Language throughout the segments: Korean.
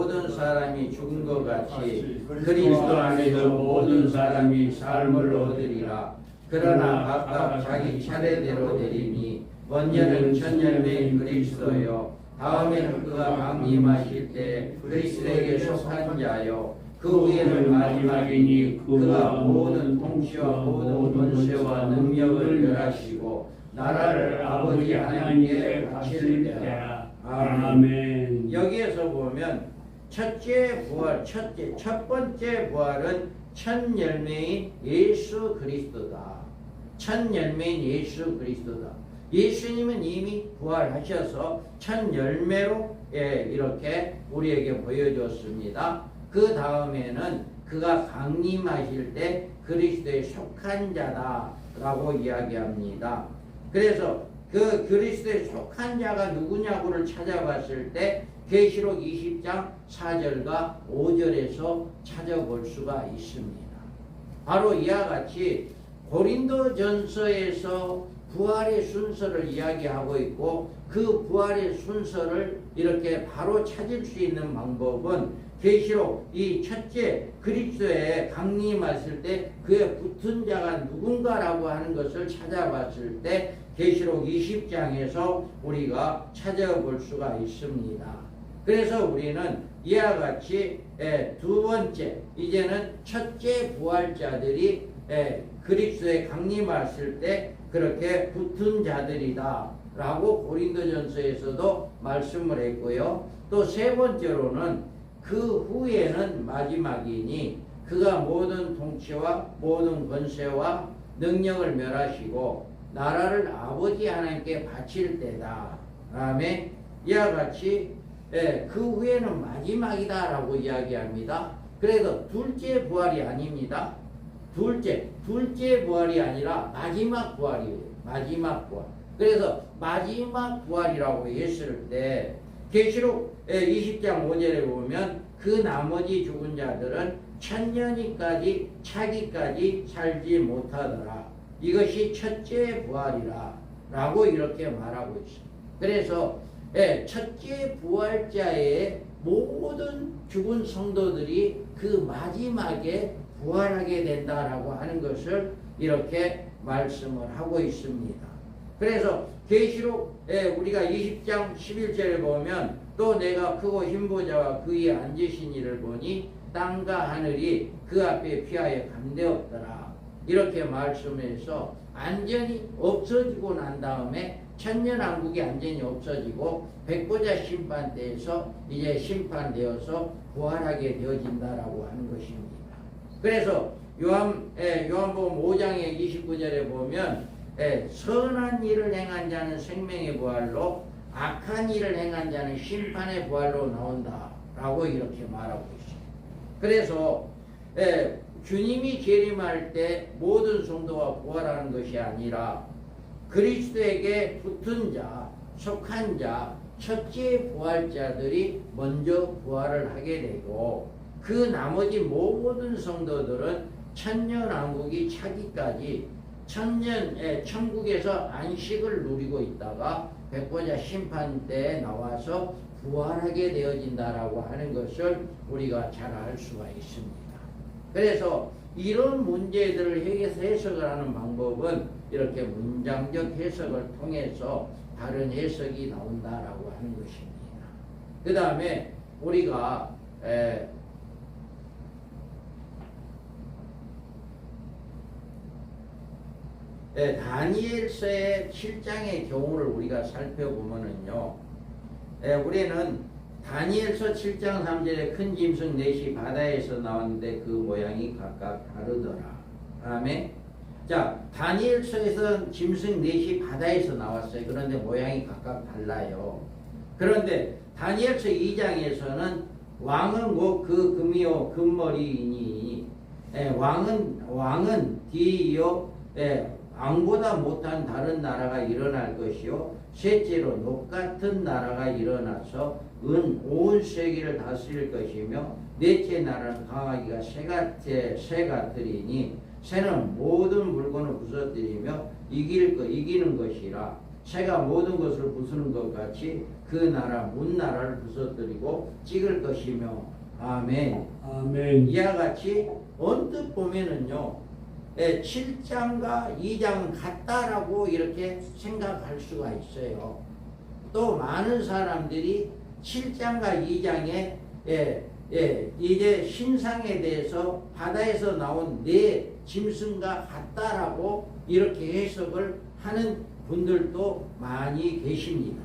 모든 사람이 죽은 것 같이 그리스도 안에도 모든 사람이 삶을 얻으리라. 그러나 각각 자기 차례대로 되리니 먼저는 첫 열매인 그리스도요, 다음에는 그가 강림하실 때 그리스도에게 속한 자요, 그 후에는 마지막이니 그가 모든 통치와 모든 권세와 능력을 멸하시고 나라를 아버지 하나님께 바칠 때라. 아멘. 여기에서 보면 첫째 부활, 첫 번째 부활은 첫 열매인 예수 그리스도다. 첫 열매인 예수 그리스도다. 예수님은 이미 부활하셔서 첫 열매로 이렇게 우리에게 보여줬습니다. 그 다음에는 그가 강림하실 때 그리스도에 속한 자다라고 이야기합니다. 그래서 그 그리스도에 속한 자가 누구냐고를 찾아봤을 때 계시록 20장 4절과 5절에서 찾아볼 수가 있습니다. 바로 이와 같이 고린도전서에서 부활의 순서를 이야기하고 있고, 그 부활의 순서를 이렇게 바로 찾을 수 있는 방법은 계시록 이 첫째 그리스도에 강림했을 때 그에 붙은 자가 누군가라고 하는 것을 찾아봤을 때 계시록 20장에서 우리가 찾아볼 수가 있습니다. 그래서 우리는 이와 같이 두 번째, 이제는 첫째 부활자들이 그리스도에 강림했을 때 그렇게 붙은 자들이다 라고 고린도전서에서도 말씀을 했고요. 또 세 번째로는 그 후에는 마지막이니 그가 모든 통치와 모든 권세와 능력을 멸하시고 나라를 아버지 하나님께 바칠 때다. 다음에 이와 같이 그 후에는 마지막이다 라고 이야기합니다. 그래서 둘째 부활이 아닙니다. 둘째 부활이 아니라 마지막 부활이에요. 마지막 부활. 그래서 마지막 부활이라고 했을 때 계시록 20장 5절에 보면 그 나머지 죽은 자들은 천년이까지 차기까지 살지 못하더라. 이것이 첫째 부활이라 라고 이렇게 말하고 있습니다. 그래서 첫째 부활자의 모든 죽은 성도들이 그 마지막에 부활하게 된다라고 하는 것을 이렇게 말씀을 하고 있습니다. 그래서 계시록 우리가 20장 11절에 보면 또 내가 크고 흰 보좌와 그 위에 앉으신 이를 보니 땅과 하늘이 그 앞에 피하여 감되었더라. 이렇게 말씀해서 완전히 없어지고 난 다음에 천년왕국이 완전히 없어지고 백보자 심판 때에서 이제 심판되어서 부활하게 되어진다라고 하는 것입니다. 그래서 요한복음 5장의 29절에 보면 선한 일을 행한 자는 생명의 부활로 악한 일을 행한 자는 심판의 부활로 나온다라고 이렇게 말하고 있습니다. 그래서 주님이 재림할 때 모든 성도가 부활하는 것이 아니라 그리스도에게 붙은 자, 속한 자, 첫째 부활자들이 먼저 부활을 하게 되고 그 나머지 모든 성도들은 천년왕국이 차기까지 천국에서 안식을 누리고 있다가 백보자 심판 때에 나와서 부활하게 되어진다라고 하는 것을 우리가 잘 알 수가 있습니다. 그래서 이런 문제들을 해석을 하는 방법은 이렇게 문장적 해석을 통해서 다른 해석이 나온다라고 하는 것입니다. 그 다음에 우리가 다니엘서의 7장의 경우를 우리가 살펴보면은요, 우리는 다니엘서 7장 3절에 큰 짐승 넷이 바다에서 나왔는데 그 모양이 각각 다르더라. 다음에 자, 다니엘서에서는 짐승 넷이 바다에서 나왔어요. 그런데 모양이 각각 달라요. 그런데 다니엘서 2장에서는 왕은 곧 그 금이요 금머리이니 왕은 뒤이요 왕보다 못한 다른 나라가 일어날 것이요 셋째로 녹 같은 나라가 일어나서 온 세계를 다스릴 것이며 넷째 나라는 강하기가 새 같으리니 새는 모든 물건을 부서뜨리며 이기는 것이라 새가 모든 것을 부수는 것 같이 그 나라 문나라를 부서뜨리고 찍을 것이며 아멘. 아멘. 이와 같이 언뜻 보면은요 7장과 2장은 같다라고 이렇게 생각할 수가 있어요. 또 많은 사람들이 7장과 2장에 이제 신상에 대해서 바다에서 나온 네 짐승과 같다라고 이렇게 해석을 하는 분들도 많이 계십니다.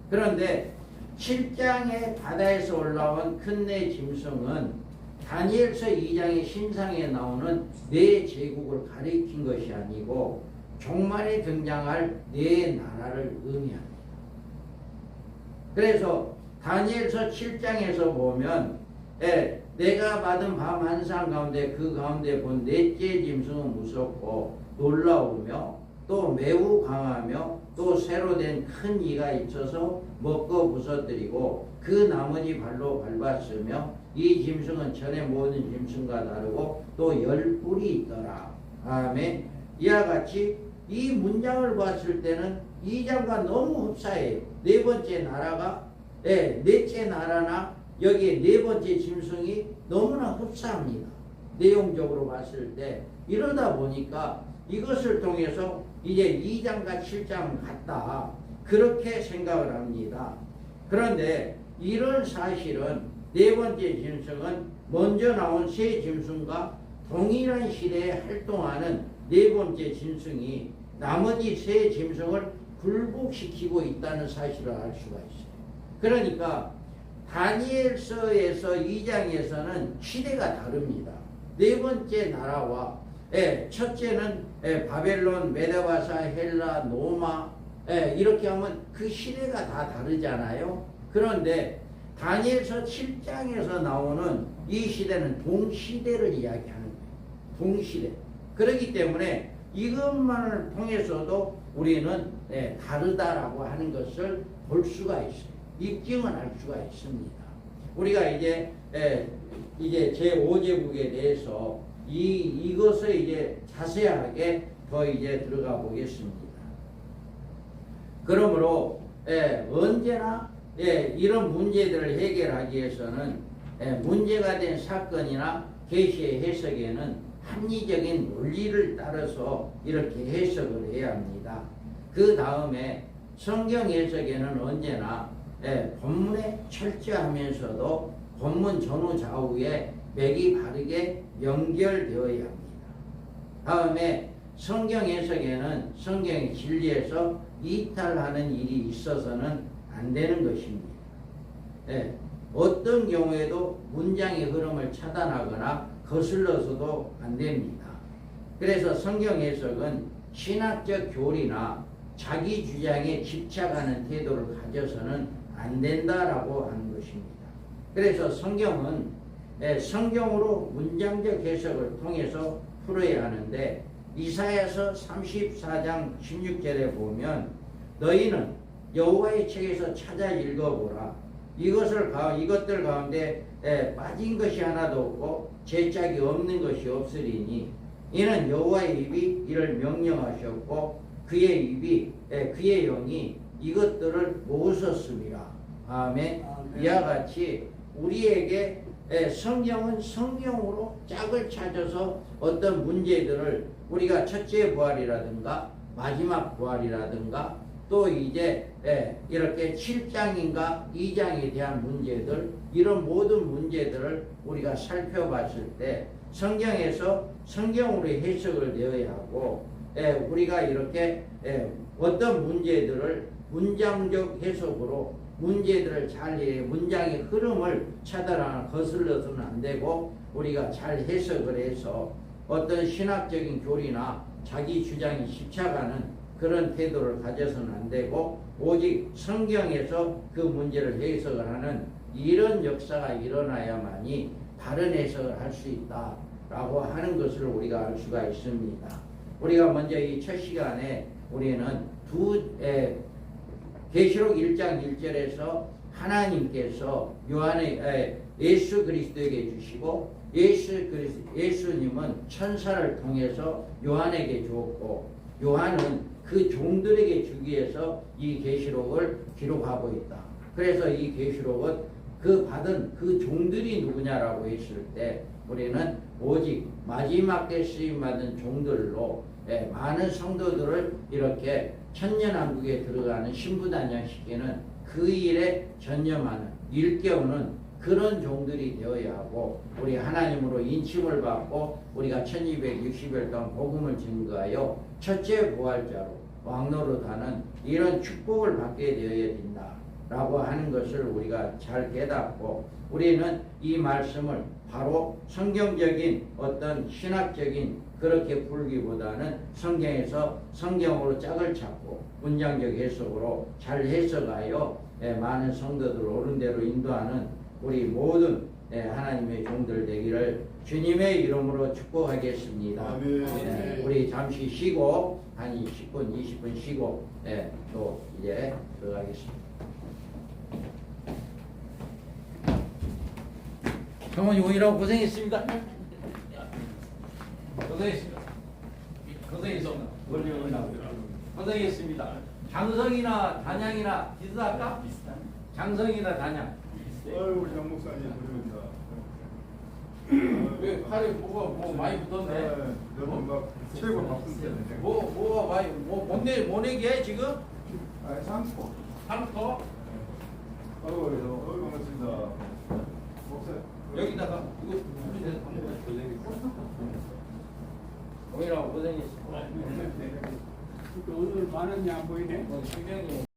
그런데 7장의 바다에서 올라온 큰 네 짐승은 다니엘서 2장의 신상에 나오는 네 제국을 가리킨 것이 아니고 종말에 등장할 네 나라를 의미합니다. 그래서 다니엘서 7장에서 보면 내가 받은 밤 환상 가운데 그 가운데 본 넷째 짐승은 무섭고 놀라우며 또 매우 강하며 또 새로 된 큰 이가 있어서 먹고 부서뜨리고 그 나머지 발로 밟았으며 이 짐승은 전에 모든 짐승과 다르고 또 10뿔이 있더라. 아멘. 이와 같이 이 문장을 봤을 때는 2장과 너무 흡사해요. 네 번째 나라가 넷째 나라나 여기에 네 번째 짐승이 너무나 흡사합니다. 내용적으로 봤을 때 이러다 보니까 이것을 통해서 이제 2장과 7장은 같다 그렇게 생각을 합니다. 그런데 이런 사실은 네 번째 짐승은 먼저 나온 세 짐승과 동일한 시대에 활동하는 네 번째 짐승이 나머지 세 짐승을 굴복시키고 있다는 사실을 알 수가 있어요. 그러니까 다니엘서에서 2장에서는 시대가 다릅니다. 네 번째 나라와 첫째는 바벨론, 메데바사, 헬라, 노마 이렇게 하면 그 시대가 다 다르잖아요. 그런데 다니엘서 7장에서 나오는 이 시대는 동시대를 이야기하는 거예요. 동시대. 그렇기 때문에 이것만을 통해서도 우리는 다르다라고 하는 것을 볼 수가 있어요. 입증을 할 수가 있습니다. 우리가 이제 제5제국에 대해서 이것을 이제 자세하게 더 이제 들어가 보겠습니다. 그러므로 언제나 이런 문제들을 해결하기 위해서는 문제가 된 사건이나 계시의 해석에는 합리적인 논리를 따라서 이렇게 해석을 해야 합니다. 그 다음에 성경 해석에는 언제나 본문에 철저하면서도 본문 전후 좌우에 맥이 바르게 연결되어야 합니다. 다음에 성경 해석에는 성경의 진리에서 이탈하는 일이 있어서는 안 되는 것입니다. 어떤 경우에도 문장의 흐름을 차단하거나 거슬러서도 안 됩니다. 그래서 성경 해석은 신학적 교리나 자기 주장에 집착하는 태도를 가져서는 안 된다라고 하는 것입니다. 그래서 성경은 성경으로 문장적 해석을 통해서 풀어야 하는데 이사야서 34장 16절에 보면 너희는 여호와의 책에서 찾아 읽어보라. 이것들 가운데 빠진 것이 하나도 없고 죄짝이 없는 것이 없으리니 이는 여호와의 입이 이를 명령하셨고 그의 영이 이것들을 모으셨습니다. 아멘. 이와 같이 우리에게 성경은 성경으로 짝을 찾아서 어떤 문제들을 우리가 첫째 부활이라든가 마지막 부활이라든가 또 이제 이렇게 7장인가 2장에 대한 문제들 이런 모든 문제들을 우리가 살펴봤을 때 성경에서 성경으로 해석을 되어야 하고 우리가 이렇게 어떤 문제들을 문장적 해석으로 문제들을 잘 문장의 흐름을 차단하거나 거슬러서는 안 되고 우리가 잘 해석을 해서 어떤 신학적인 교리나 자기 주장에 집착하는 그런 태도를 가져서는 안 되고 오직 성경에서 그 문제를 해석을 하는 이런 역사가 일어나야만이 바른 해석을 할 수 있다라고 하는 것을 우리가 알 수가 있습니다. 우리가 먼저 이 첫 시간에 우리는 계시록 1장 1절에서 하나님께서 예수 그리스도에게 주시고 예수님은 천사를 통해서 요한에게 주었고 요한은 그 종들에게 주기 위해서 이 계시록을 기록하고 있다 그래서 이 계시록은 그 받은 그 종들이 누구냐라고 했을 때 우리는 오직 마지막 때 쓰임 받은 종들로 많은 성도들을 이렇게 천년왕국에 들어가는 신부단장시키는 그 일에 전념하는 일깨우는 그런 종들이 되어야 하고 우리 하나님으로 인침을 받고 우리가 1260일 동안 복음을 증거하여 첫째 부활자로 왕노릇하는 이런 축복을 받게 되어야 된다라고 하는 것을 우리가 잘 깨닫고 우리는 이 말씀을 바로 성경적인 어떤 신학적인 그렇게 풀기보다는 성경에서 성경으로 짝을 찾고 문장적 해석으로 잘 해석하여 많은 성도들을 옳은 대로 인도하는 우리 모든 하나님의 종들 되기를 주님의 이름으로 축복하겠습니다. 우리 잠시 쉬고 한 10분 20분 쉬고 또 이제 들어가겠습니다. 성원이 오느라고 고생했습니다. 고생했습니다. 고생했습니다. 고생했습니다. 장성이나 단양이나 비슷할까? 장성이나 단양. 우리 장 목사님 부릅니다. 왜 팔에 뭐가 많이 붙었네? 여러분 막 최고 바쁜데. 뭐가 많이 못 내게 지금? 상코. 상터 반갑습니다. 목사. 여기다가 이거 오이라고 고생했어. 오늘 많은 양 보이네. 신경이